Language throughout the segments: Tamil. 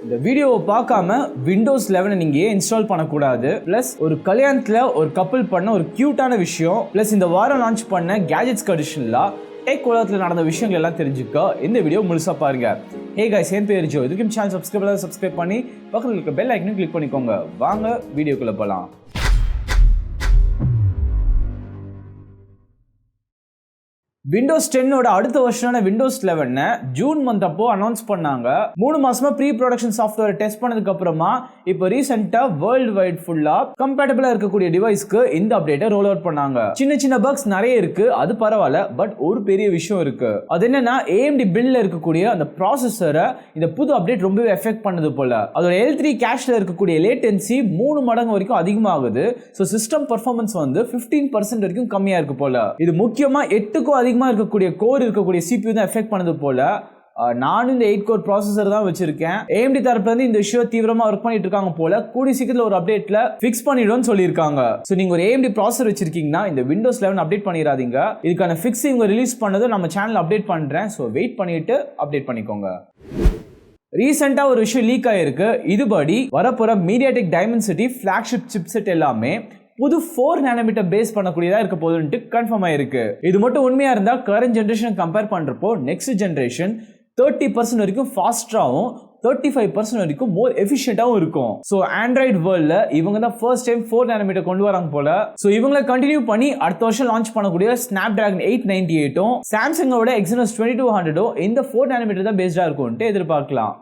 இந்த வீடியோவை பார்க்காம விண்டோஸ் 11 நீங்க ஏன் இன்ஸ்டால் பண்ணக்கூடாது, பிளஸ் ஒரு கல்யாணத்துல ஒரு கப்பல் பண்ண ஒரு கியூட்டான விஷயம், பிளஸ் இந்த வாரம் லான்ச் பண்ண கேஜெட்ஸ் கண்டிஷன்ல டெக் உலகத்தில் நடந்த விஷயங்கள் எல்லாம் தெரிஞ்சுக்க இந்த வீடியோ முழுசா பாருங்க. ஹே गाइस, என் பேர் ஜோ. இதுக்கும் சேனல் சப்ஸ்கிரைப் பண்ணி பக்கத்தில் இருக்க பெல் ஐக்கனையும் கிளிக் பண்ணிக்கோங்க. வாங்க வீடியோக்குள்ள போலாம். விண்டோஸ் 10 அடுத்த வருஷனான விண்டோஸ் 11 ஜூன் மந்த் அப்போ அனௌன்ஸ் பண்ணாங்க. 3 மாசமா ப்ரீ ப்ரொடக்ஷன் சாஃப்ட்வேர் டெஸ்ட் பண்ணதுக்கு அப்புறமா இப்போ ரீசெண்டா வேர்ல்ட் வைட் ஃபுல்லா கம்பேட்டபிளா இருக்கக்கூடிய டிவைஸ்க்கு இந்த அப்டேட்டை ரோல் அவுட் பண்ணாங்க. சின்ன சின்ன பக்ஸ் நிறைய இருக்கு, அது பரவாயில்ல. பட் ஒரு பெரிய விஷயம் இருக்கு. அது என்னன்னா AMD பில்ட்ல இருக்கக்கூடிய அந்த ப்ராசஸரை இந்த புது அப்டேட் ரொம்பவே எஃபெக்ட் பண்ணது போல. அதோட L3 கேஷ்ல இருக்கக்கூடிய லேட்டன்சி 3 மடங்கு வரைக்கும் அதிகமாகுது. ஸோ சிஸ்டம் பர்ஃபார்மன்ஸ் வந்து 15% வரைக்கும் கம்மியா இருக்கு போல. இது முக்கியமா 8க்கும் அதிகமா இருக்கக்கூடிய கோர் இருக்கக்கூடிய CPU தான் எஃபெக்ட் பண்ணது போல. நானும் இந்த 8 கோர் ப்ராசஸர் தான் வச்சிருக்கேன். AMD தரப்புல இருந்து இந்த இஷ்யூ தீவிரமா ஒர்க் பண்ணிட்டு இருக்காங்க போல. கூடிய சீக்கிரத்துல ஒரு அப்டேட்ல ஃபிக்ஸ் பண்ணிடும்னு சொல்லியிருக்காங்க. சோ நீங்க ஒரு AMD ப்ராசஸர் வச்சிருக்கீங்கன்னா இந்த விண்டோஸ் 11 அப்டேட் பண்ணிடாதீங்க. இதுக்கான ஃபிக்ஸ் இவங்க ரிலீஸ் பண்ணது நம்ம சேனல் அப்டேட் பண்றேன். சோ வெயிட் பண்ணிட்டு அப்டேட் பண்ணிக்கோங்க. ரீசெண்டா ஒரு விஷயம் லீக் ஆயிருக்கு. இதுபடி வரப்போற MediaTek Dimensity ஃபிளாக்ஷிப் சிப்செட் எல்லாமே புது 4 நானோமீட்டர் பேஸ் பண்ணக்கூடியதா இருக்க போதுன்ட்டு கன்ஃபார்ம் ஆயிருக்கு. இது மட்டும் உண்மையா இருந்தா கரண்ட் ஜெனரேஷன் கம்பேர் பண்றப்போ நெக்ஸ்ட் ஜெனரேஷன் 30% வரைக்கும் ஃபாஸ்டாவும் 35% வரைக்கும் மோர் எஃபிஷியன்ட்டாவும் இருக்கும். ஸோ ஆண்ட்ராய்டு வேர்ல்ட்ல இவங்க தான் ஃபர்ஸ்ட் டைம் 4 நானோமீட்டர் கொண்டு வராங்க போல. ஸோ இவங்களை கண்டினியூ பண்ணி அடுத்த வருஷம் லான்ச் பண்ணக்கூடிய Snapdragon 898 சாம்சங்கோட Exynos 2200 இந்த 4 நானோமீட்டர் தான் பேஸ்டா இருக்கும்ட்டு எதிர்பார்க்கலாம்.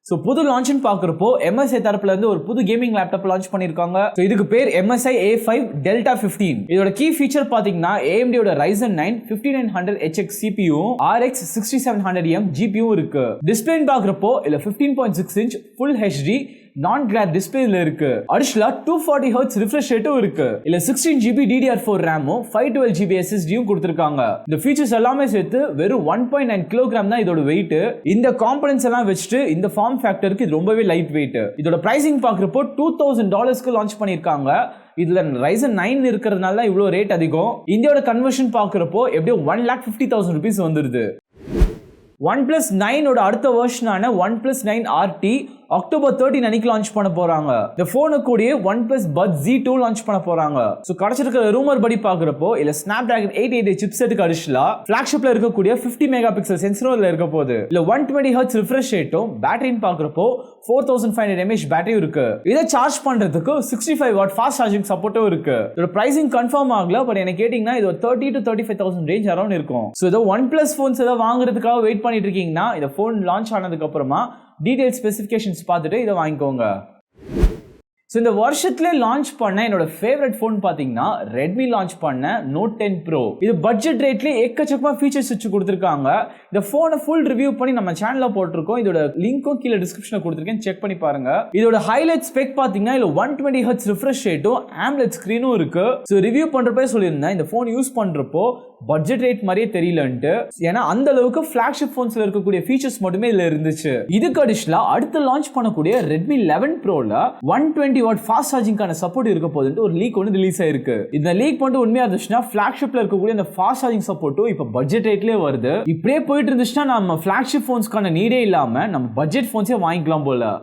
ஸோ புது லான்ச்னு பார்க்குறப்போ MSI தரப்புல இருந்து ஒரு புது கேமிங் லேப்டாப் லான்ச் பண்ணியிருக்காங்க. ஸோ இதுக்கு பேர் MSI A5 Delta 15. இதோட கீ ஃபீச்சர் பார்த்தீங்கன்னா AMD Ryzen 9 5900HX CPU RX 6700M GPU இருக்கு. டிஸ்பிளேன்னு பார்க்குறப்போ இல்ல 15.6 இன்ச் ஃபுல் HD நான் கிளார் டிஸ்பிளேல இருக்கு. அடிஷனலா 240 Hz ரிஃப்ரெஷ் ரேட்டும் இருக்கு. இல்ல 16GB DDR4 RAM-உம் 512GB SSD-யும் கொடுத்திருக்காங்க. இந்த ஃபீச்சர்ஸ் எல்லாமே சேர்த்து வெறும் 1.9 kg தான் இதோட வெயிட். இந்த காம்போனன்ட்ஸ் எல்லாம் வச்சுட்டு இந்த ஃபார்ம் ஃபேக்டருக்கு இது ரொம்பவே லைட் வெயிட். இதோட பிரைசிங் பார்க்குறப்போ $2000க்கு லான்ச் பண்ணிருக்காங்க. இதுல Ryzen 9 இருக்கிறதுனால இவ்வளவு ரேட் அதிகம். இந்தியாவோட கன்வர்ஷன் பார்க்குறப்போ எப்படியும் 1,50,000 rupees வந்துருது. OnePlus 9 அடுத்த வெர்ஷனான OnePlus 9RT அக்டோபர் 13 அன்னைக்கு லான்ச் பண்ண போறாங்க. இந்த போனை கூடிய OnePlus Buds Z2 லான்ச் பண்ண போறாங்க. சோ கிடைச்சிருக்கிற ரூமர் படி பாக்குறப்போ இல்ல Snapdragon 888 சிப்செட்டுக்கு அடிஷனலா ஃபிளாக்ஷிப்ல இருக்கக்கூடிய 50 மெகாபிக்சல் சென்சார்ல இருக்க போகுது. இல்ல 120 Hz ரிஃப்ரெஷ் ரேட்டும் பேட்டரின்னு பாக்குறப்போ 4500 mAh பேட்டரி இருக்கு. இதை சார்ஜ் பண்றதுக்கு 65 வாட் ஃபாஸ்ட் சார்ஜிங் சப்போர்ட்டும் இருக்கு. இதோட பிரைசிங் கன்ஃபார்ம் ஆகல. பட் என்ன கேட்டீங்கன்னா இது 30 to 35,000 ரேஞ்ச் அரௌண்ட் இருக்கும். சோ இதோ OnePlus போன்ஸ் ஏதாவது வாங்குறதுக்காக வெயிட் பண்ணிட்டு இருக்கீங்கன்னா இந்த போன் லான்ச் ஆனதுக்கு அப்புறமா டீடைல் ஸ்பெசிஃபிகேஷன்ஸ் பார்த்துட்டு இதை வாங்கிக்கோங்க. ஸோ இந்த வருஷத்துல லான்ச் பண்ண என்னோட ஃபேவரட் ஃபோன் பார்த்தீங்கன்னா ரெட்மி லான்ச் பண்ண Note 10 Pro. இது பட்ஜெட் ரேட்லேயே எக்கச்சக்கமா ஃபீச்சர்ஸ் வச்சு கொடுத்துருக்காங்க. இந்த ஃபோனை ஃபுல் ரிவ்யூ பண்ணி நம்ம சேனல்ல போட்டிருக்கோம். இதோட லிங்க்கும் கீழே டிஸ்கிரிப்ஷனில் கொடுத்துருக்கேன், செக் பண்ணி பாருங்க. இதோட ஹைலைட் ஸ்பெக் பார்த்தீங்கன்னா இல்லை 120 Hz ரிஃப்ரெஷ் ரேட்டும் AMOLED ஸ்க்ரீனும் இருக்கு. ஸோ ரிவ்யூ பண்றப்பே சொல்லியிருந்தேன் இந்த ஃபோன் யூஸ் பண்றப்போ பட்ஜெட் ரேட் மாதிரியே தெரியலன்ட்டு. ஏன்னா அந்த அளவுக்கு ஃபிளாக்ஷிப் ஃபோன்ஸ்ல இருக்கக்கூடிய ஃபீச்சர்ஸ் மட்டுமே இதுல இருந்துச்சு. இதுக்கு அடிஷனலா அடுத்து லான்ச் பண்ணக்கூடிய Redmi 11 Proல 120 வாட் ஃபாஸ்ட் சார்ஜிங்கான சப்போர்ட் இருக்க போதுன்னு ஒரு லீக் ஒன்று ரிலீஸ் ஆயிருக்கு. இந்த லீக் மட்டும் உண்மையா இருந்துச்சுன்னா ஃபிளாக்ஷிப்ல இருக்கக்கூடிய அந்த ஃபாஸ்ட் சார்ஜிங் சப்போர்ட்டும் இப்ப பட்ஜெட் ரேட்லயே வருது. இப்படியே போயிட்டு இருந்துச்சுன்னா நம்ம ஃபிளாக்ஷிப் ஃபோன்ஸ்க்கான நீடே இல்லாம நம்ம பட்ஜெட் ஃபோன்ஸே வாங்கிக்கலாம் போல.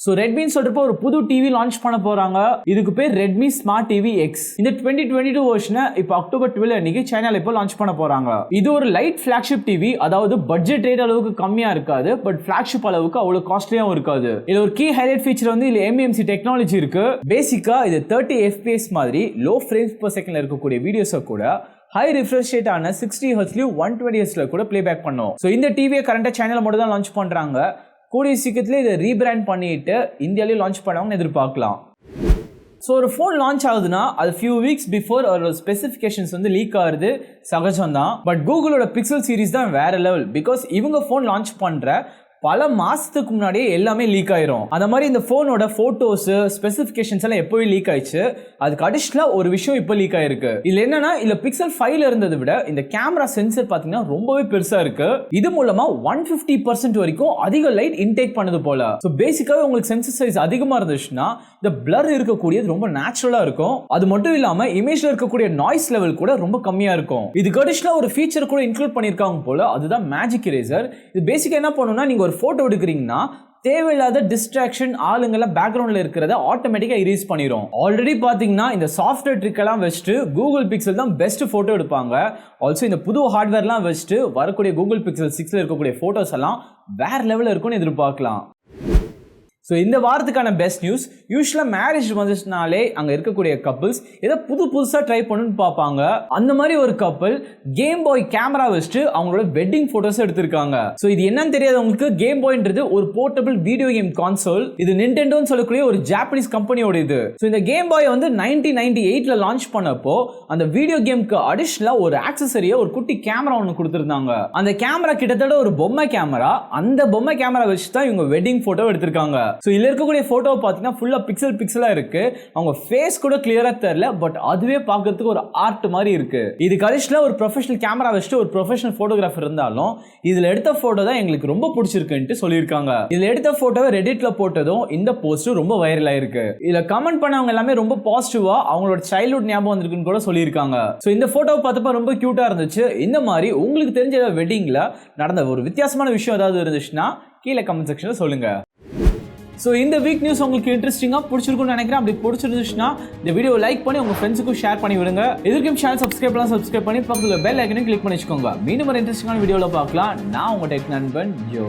ஸோ ரெட்மின்னு சொல்றப்போ ஒரு புது டிவி லான்ச் பண்ண போறாங்க. இதுக்கு பேர் Redmi Smart TV X. இந்த 2022 வெர்ஷனை இப்போ அக்டோபர் 12 அன்னைக்கு சைனால இப்போ லான்ச் பண்ண போறாங்க. இது ஒரு லைட் ஃபிளாக்ஷிப் டிவி, அதாவது பட்ஜெட் ரேட் அளவுக்கு கம்மியா இருக்காது, பட் ஃபிளாக்ஷிப் அளவுக்கு அவ்வளவு காஸ்ட்லியாவும் இருக்காது. இது ஒரு கீ ஹைலைட் ஃபீச்சர் வந்து இதுல MMC டெக்னாலஜி இருக்கு. பேசிக்கா இது 30 FPS மாதிரி லோ ஃப்ரேம்ஸ் per செகண்ட்ல இருக்கக்கூடிய வீடியோஸை கூட ஹை ரிஃப்ரெஷ் ரேட் ஆன 60 Hzலயும் 120 Hzல கூட பிளேபேக் பண்ணும். ஸோ இந்த டிவியை கரண்டா சைனால மட்டும் தான் லான்ச் பண்றாங்க. கூடிய சீக்கிரத்துல இதை ரீபிராண்ட் பண்ணிட்டு இந்தியாவிலேயே லான்ச் பண்ணுவாங்கன்னு எதிர்பார்க்கலாம். ஸோ ஒரு ஃபோன் லான்ச் ஆகுதுன்னா அது ஃபியூ வீக்ஸ் பிஃபோர் ஒரு ஸ்பெசிஃபிகேஷன்ஸ் வந்து லீக் ஆகுது சகஜம் தான். பட் கூகுளோட பிக்சல் சீரிஸ் தான் வேற லெவல். பிகாஸ் இவங்க ஃபோன் லான்ச் பண்ற பல மாசத்துக்கு முன்னாடியே எல்லாமே லீக் ஆயிரும். அந்த மாதிரி இந்த போனோட போட்டோஸ் ஸ்பெசிஃபிகேஷன்ஸ் எல்லாம் எப்பவே லீக் ஆயிடுச்சு. அதுக்கு அடிஷனலா ஒரு விஷயம் இப்போ லீக் ஆயிருக்கு. இதுல என்னன்னா இல்ல பிக்சல் 5ல இருந்ததை விட இந்த கேமரா சென்சர் பாத்தீங்கன்னா ரொம்பவே பெருசா இருக்கு. இது மூலமா 150% வரைக்கும் அதிக லைட் இன்டேக் பண்ணுது போல. சோ பேசிக்காவே உங்களுக்கு சென்சர் சைஸ் அதிகமா இருந்துச்சுன்னா இந்த பிளர் இருக்கக்கூடியது ரொம்ப நேச்சுரலா இருக்கும். அது மட்டும் இல்லாம இமேஜ்ல இருக்கக்கூடிய நாய்ஸ் லெவல் கூட ரொம்ப கம்மியா இருக்கும். இதுக்கு அடிஷனலா ஒரு ஃபீச்சர் கூட இன்க்ளூட் பண்ணிருக்காங்க போல, அதுதான் மேஜிக் இரேசர். இது பேசிக்கா என்ன பண்ணும்னா நீங்க ஒரு ஒரு போட்டோ எடுக்கிறீங்கன்னா தேவையில்லாத டிஸ்ட்ராக்ஷன் ஆளுங்களை பேக்ரவுண்ட்ல இருக்கிறத ஆட்டோமேட்டிக்கா இரேஸ் பண்ணிரும். ஆல்ரெடி பாத்தீங்கன்னா இந்த சாஃப்ட்வேர் ட்ரிக் எல்லாம் வச்சுட்டு கூகுள் பிக்சல் தான் பெஸ்ட் போட்டோ எடுப்பாங்க. ஆல்சோ இந்த புது ஹார்ட்வேர்லாம் வச்சுட்டு வரக்கூடிய கூகுள் பிக்சல் 6ல இருக்கக்கூடிய போட்டோஸ் எல்லாம் வேற லெவல்ல இருக்கும்னு எதிர்பார்க்கலாம். ஸோ இந்த வாரத்துக்கான பெஸ்ட் நியூஸ், யூஸ்வலாக மேரேஜ் வந்துச்சுனாலே அங்கே இருக்கக்கூடிய கப்புள்ஸ் ஏதோ புதுசாக ட்ரை பண்ணணும்னு பார்ப்பாங்க. அந்த மாதிரி ஒரு கப்புள் கேம் பாய் கேமரா வச்சுட்டு அவங்களோட வெட்டிங் ஃபோட்டோஸ் எடுத்திருக்காங்க. ஸோ இது என்னன்னு தெரியாது உங்களுக்கு, கேம் பாய்ன்றது ஒரு போர்ட்டபிள் வீடியோ கேம் கான்சோல். இது நிண்டெண்டோன்னு சொல்லக்கூடிய ஒரு ஜாப்பனீஸ் கம்பெனியோட இது. ஸோ இந்த கேம் பாய் வந்து 1998ல லான்ச் பண்ணப்போ அந்த வீடியோ கேமுக்கு அடிஷனலாக ஒரு ஆக்சசரியா ஒரு குட்டி கேமரா ஒன்று கொடுத்துருந்தாங்க. அந்த கேமரா கிட்டத்தட்ட ஒரு பொம்மை கேமரா. அந்த பொம்மை கேமரா வச்சு தான் இவங்க வெட்டிங் ஃபோட்டோ எடுத்திருக்காங்க. சோ இதுல இருக்கக்கூடிய போட்டோ பாத்தீங்கன்னா ஃபுல்லா பிக்சலா இருக்கு. அவங்க ஃபேஸ் கூட கிளியரா தெரியல, பட் அதுவே பார்க்கிறதுக்கு ஒரு ஆர்ட் மாதிரி இருக்கு. இது கடைசில ஒரு ப்ரொஃபஷனல் கேமரா வச்சுட்டு ஒரு ப்ரொஃபஷனல் போட்டோகிராஃபர் இருந்தாலும் இதுல எடுத்த போட்டோ தான் எங்களுக்கு ரொம்ப பிடிச்சிருக்குன்னு சொல்லியிருக்காங்க. இதுல எடுத்த போட்டோவை ரெடிட்ல போட்டதும் இந்த போஸ்ட் ரொம்ப வைரல் ஆயிருக்கு. இதுல கமெண்ட் பண்ணவங்க எல்லாமே ரொம்ப பாசிட்டிவா அவங்களோட சைல்ட்ஹுட் ஞாபகம் வந்திருக்குன்னு கூட சொல்லியிருக்காங்க. சோ இந்த போட்டோவை பார்த்தப்ப ரொம்ப கியூட்டா இருந்துச்சு. இந்த மாதிரி உங்களுக்கு தெரிஞ்ச வெட்டிங்ல நடந்த ஒரு வித்தியாசமான விஷயம் ஏதாவது இருந்துச்சுன்னா கீழே கமெண்ட் செக்ஷன்ல சொல்லுங்க. ஸோ இந்த வீக் நியூஸ் உங்களுக்கு இன்ட்ரெஸ்டிங்காக பிடிச்சிருக்குன்னு நினைக்கிறேன். அப்படி பிடிச்சிருந்துச்சுன்னா இந்த வீடியோ லைக் பண்ணி உங்கள் ஃப்ரெண்ட்ஸுக்கும் ஷேர் பண்ணி விடுங்க. இதுக்கும் சேனல் சப்ஸ்கிரைப் பண்ணி பக்கத்தில் பெல் ஐக்கனையும் கிளிக் பண்ணி வச்சுக்கோங்க. மீண்டும் ஒரு இன்ட்ரெஸ்டிங்கான வீடியோவில் பார்க்கலாம். நான் உங்கள் டெக் நண்பன் ஜோ.